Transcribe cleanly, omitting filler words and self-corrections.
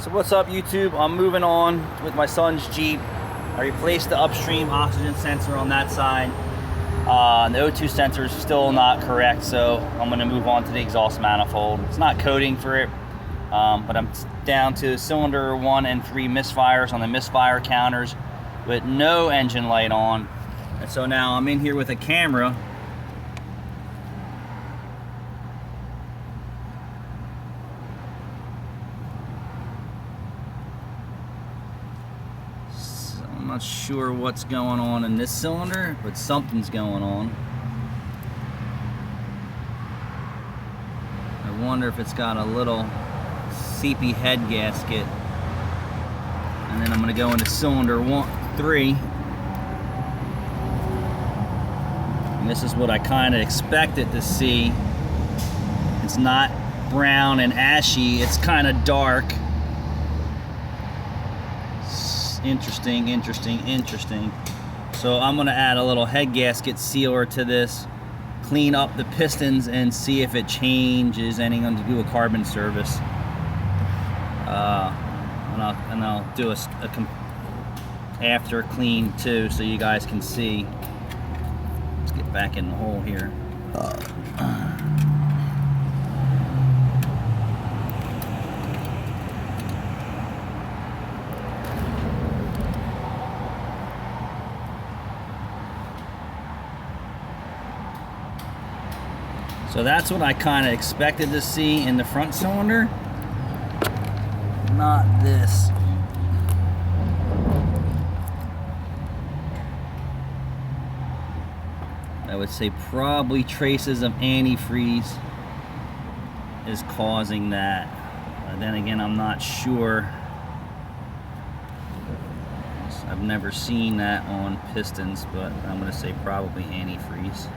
So what's up, YouTube? I'm moving on with my son's Jeep. I replaced the upstream oxygen sensor on that side. The O2 sensor is still not correct, so I'm going to move on to the exhaust manifold. It's not coding for it, but I'm down to cylinder 1 and 3 misfires on the misfire counters with no engine light on. And so now I'm in here with a camera. I'm not sure what's going on in this cylinder, but something's going on. I wonder if it's got a little seepy head gasket. And then I'm going to go into cylinder 3. And this is what I kind of expected to see. It's not brown and ashy, it's kind of dark. Interesting. So I'm gonna add a little head gasket sealer to this, clean up the pistons, and see if it changes anything to do a carbon service. And I'll do a after clean too, so you guys can see. Let's get back in the hole here. So that's what I kind of expected to see in the front cylinder. Not this. I would say probably traces of antifreeze is causing that. Then again, I'm not sure. I've never seen that on pistons, but I'm going to say probably antifreeze.